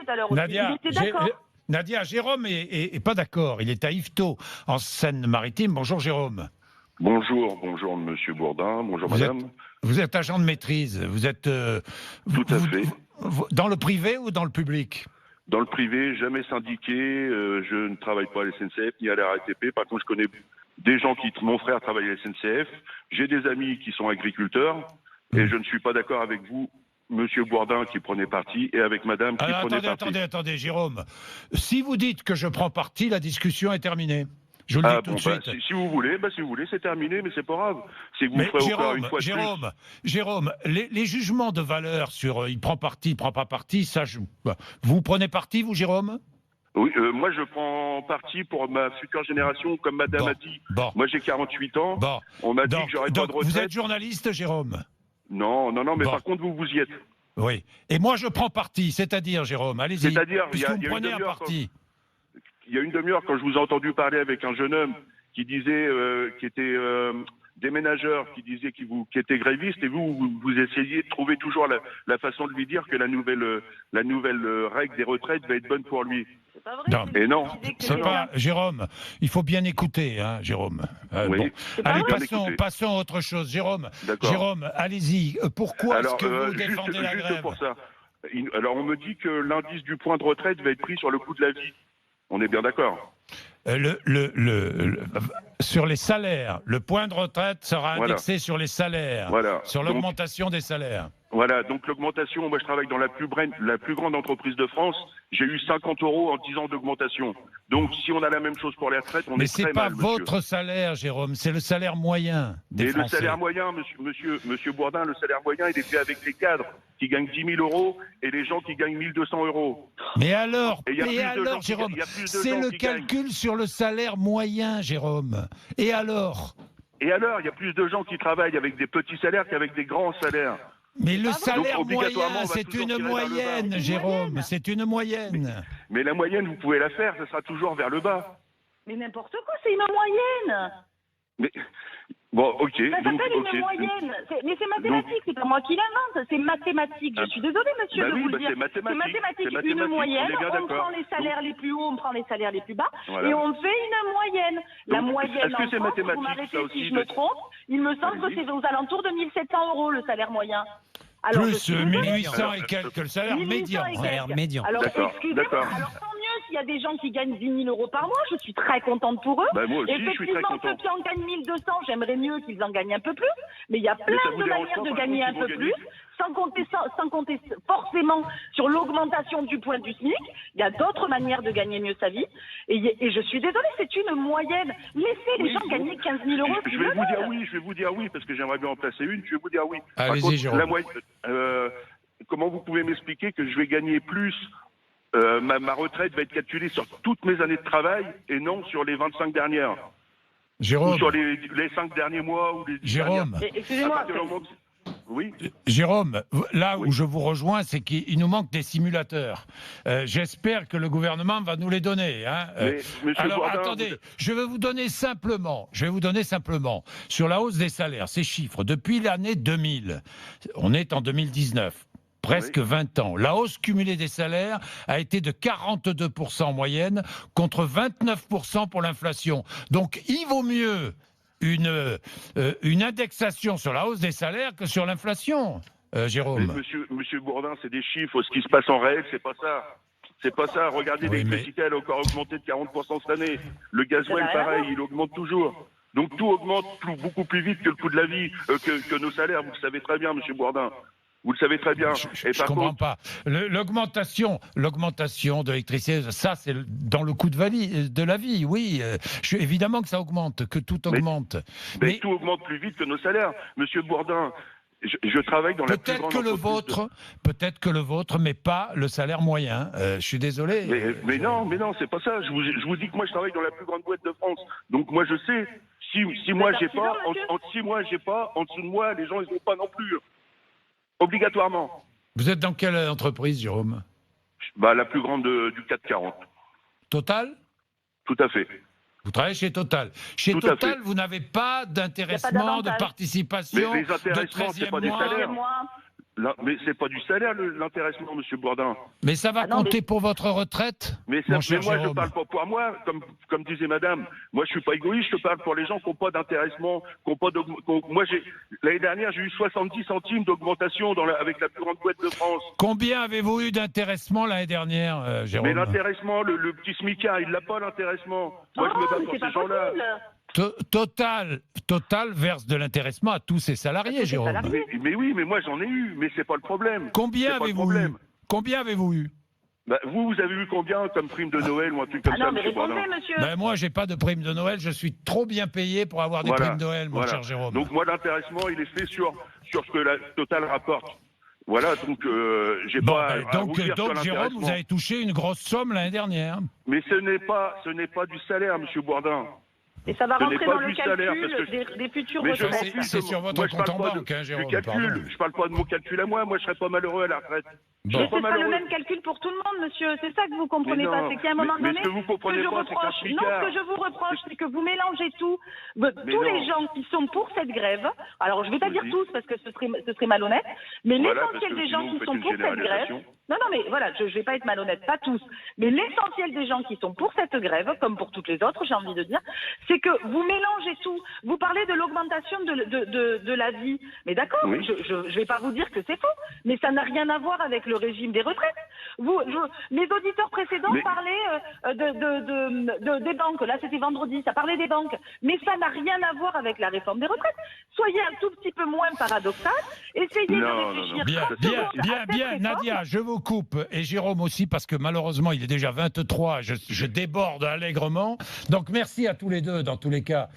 tout à l'heure aussi. Nadia, Il était d'accord. Nadia, Jérôme est pas d'accord. Il est à Yvetot, en Seine-Maritime. Bonjour Jérôme. Bonjour, bonjour Monsieur Bourdin, bonjour Madame. Vous êtes agent de maîtrise. Vous êtes Tout à fait. Dans le privé ou dans le public? Dans le privé, jamais syndiqué, je ne travaille pas à la SNCF ni à la RATP. Par contre, je connais des gens mon frère travaille à la SNCF. J'ai des amis qui sont agriculteurs et je ne suis pas d'accord avec vous, Monsieur Bourdin, qui prenait parti, et avec Madame qui prenait parti. Attendez, Jérôme. Si vous dites que je prends parti, la discussion est terminée. Je vous le dis tout de suite. Si vous voulez, c'est terminé, mais c'est pas grave. C'est que vous ferez encore une fois Jérôme, les jugements de valeur sur il prend parti, il prend pas parti, ça, vous prenez parti, vous, Jérôme? Oui, moi je prends parti pour ma future génération, comme Madame a dit. Moi j'ai 48 ans. On m'a dit que j'aurais pas de retraite. Vous êtes journaliste, Jérôme? Non, mais par contre vous y êtes. Oui. Et moi je prends parti, c'est-à-dire, Jérôme, allez-y. C'est-à-dire, vous prenez un parti. Il y a une demi-heure, quand je vous ai entendu parler avec un jeune homme qui disait, qui était déménageur, qui disait qui était gréviste, et vous essayez de trouver toujours la façon de lui dire que la nouvelle règle des retraites va être bonne pour lui. C'est pas vrai. Et non. C'est pas, Jérôme, il faut bien écouter, hein, Jérôme. Oui. Bon. Allez, passons à autre chose. Jérôme, allez-y. Pourquoi est-ce que vous défendez la grève? Pour ça. Alors, on me dit que l'indice du point de retraite va être pris sur le coût de la vie. On est bien d'accord. Sur les salaires, le point de retraite sera indexé sur les salaires, sur l'augmentation des salaires. Voilà, donc l'augmentation, moi je travaille dans la plus grande entreprise de France, j'ai eu 50 € en 10 ans d'augmentation. Donc si on a la même chose pour les retraites, on est très mal, Mais c'est pas votre salaire, Jérôme, c'est le salaire moyen des Français. Le salaire moyen, monsieur Bourdin, le salaire moyen, il est fait avec les cadres qui gagnent 10 000 € et les gens qui gagnent 1 200 €. Mais alors, Jérôme, c'est le calcul sur le salaire moyen, Jérôme. Et alors, il y a plus de gens qui travaillent avec des petits salaires qu'avec des grands salaires. Mais le salaire moyen, c'est une moyenne, Jérôme, c'est une moyenne. Mais la moyenne, vous pouvez la faire, ce sera toujours vers le bas. Mais n'importe quoi, c'est une moyenne. Mais bon, ok. Ça s'appelle une moyenne. Mais c'est mathématique, c'est pas moi qui l'invente, c'est mathématique. Je suis désolée, monsieur, de vous le dire. C'est mathématique. Une moyenne, on prend les salaires les plus hauts, on prend les salaires les plus bas, et on fait une moyenne. La moyenne en France, vous m'arrêtez si je me trompe, il me semble que c'est aux alentours de 1 700 € le salaire moyen. Alors, plus 1800 et quelques, le salaire médian. Alors, excusez-moi, alors tant mieux s'il y a des gens qui gagnent 10 000 € par mois, je suis très contente pour eux. Moi aussi, effectivement, ceux qui en gagnent 1 200, j'aimerais mieux qu'ils en gagnent un peu plus, mais il y a plein de manières de gagner un peu plus. Sans compter forcément sur l'augmentation du point du SMIC, il y a d'autres manières de gagner mieux sa vie. Et je suis désolée, c'est une moyenne. Laissez les gens gagner 15 000 €. Je vais vous dire oui, parce que j'aimerais bien en placer une. Je vais vous dire oui. Allez-y, Jérôme. Comment vous pouvez m'expliquer que je vais gagner plus ma retraite va être calculée sur toutes mes années de travail et non sur les 25 dernières. Jérôme. Ou sur les 5 derniers mois ou les 10 Jérôme. dernières. Excusez-moi. Oui. Jérôme, là où je vous rejoins, c'est qu'il nous manque des simulateurs. J'espère que le gouvernement va nous les donner. Hein. Alors, Bourdin, attendez, je vais vous donner simplement, sur la hausse des salaires, ces chiffres, depuis l'année 2000, on est en 2019. Presque 20 ans. La hausse cumulée des salaires a été de 42% en moyenne contre 29% pour l'inflation. Donc, il vaut mieux une indexation sur la hausse des salaires que sur l'inflation, Jérôme. Monsieur Bourdin, c'est des chiffres. Ce qui se passe en réel, c'est pas ça. C'est pas ça. Regardez, l'électricité, elle a encore augmenté de 40% cette année. Le gasoil, pareil, il augmente toujours. Donc tout augmente beaucoup plus vite que le coût de la vie, que nos salaires. Vous le savez très bien, monsieur Bourdin. Vous le savez très bien. Je ne comprends pas. L'augmentation de l'électricité, ça, c'est dans le coût de la vie, oui. Évidemment que ça augmente, que tout augmente. Mais tout augmente plus vite que nos salaires. Monsieur Bourdin, je travaille dans la plus grande entreprise. Peut-être que le vôtre, mais pas le salaire moyen. Je suis désolé. Mais non, c'est pas ça. Je vous dis que moi, je travaille dans la plus grande boîte de France. Donc moi, je sais. Si moi, j'ai pas, en 6 mois, j'ai pas, en dessous de moi, les gens, ils n'ont pas non plus. Obligatoirement. Vous êtes dans quelle entreprise, Jérôme? La plus grande du 440. Total? Tout à fait. Vous travaillez chez Total. Chez Total, vous n'avez pas d'intéressement, de participation, mais les intéressements, c'est pas des salaires. Mais c'est pas du salaire, l'intéressement, monsieur Bourdin. Mais ça va compter pour votre retraite? Mais moi, je parle pas pour moi, comme disait madame. Moi, je suis pas égoïste, je parle pour les gens qui n'ont pas d'intéressement, moi, l'année dernière, j'ai eu 70 centimes d'augmentation avec la plus grande boîte de France. Combien avez-vous eu d'intéressement l'année dernière, Jérôme? Mais l'intéressement, le petit smicard, il l'a pas, l'intéressement. Moi, je me bats pour ces gens-là. Total verse de l'intéressement à tous ses salariés, Jérôme. Mais oui, mais moi j'en ai eu, mais c'est pas le problème. Combien avez-vous eu? Vous avez eu combien comme prime de Noël ou un truc comme ça, monsieur Bourdin? Moi, j'ai pas de prime de Noël, je suis trop bien payé pour avoir des primes de Noël, mon cher Jérôme. Donc moi, l'intéressement, il est fait sur ce que la Total rapporte. Voilà, donc j'ai pas à rougir sur donc Jérôme, vous avez touché une grosse somme l'année dernière. Mais ce n'est pas du salaire, monsieur Bourdin. Et ça va rentrer dans le calcul des futurs retraites. C'est sur votre compte en banque, Jérôme. Je parle pas de mon calcul à moi je serais pas malheureux à la retraite. Mais c'est pas le même calcul pour tout le monde, monsieur. C'est ça que vous comprenez pas. C'est qu'à un moment donné, ce que vous comprenez pas, c'est ce que je vous reproche, c'est que vous mélangez tout. Tous les gens qui sont pour cette grève, alors je vais pas dire tous parce que ce serait malhonnête, mais l'essentiel des gens qui sont pour cette grève. Non, mais voilà, je vais pas être malhonnête, pas tous, mais l'essentiel des gens qui sont pour cette grève, comme pour toutes les autres, j'ai envie de dire, c'est que vous mélangez tout. Vous parlez de l'augmentation de la vie, mais d'accord, je vais pas vous dire que c'est faux, mais ça n'a rien à voir avec le régime des retraites. Mes auditeurs précédents parlaient des banques, là c'était vendredi, ça parlait des banques, mais ça n'a rien à voir avec la réforme des retraites. Soyez un tout petit peu moins paradoxal, essayez de réfléchir. Bien, Nadia, je vous coupe, et Jérôme aussi, parce que malheureusement il est déjà 23, je déborde allègrement, donc merci à tous les deux dans tous les cas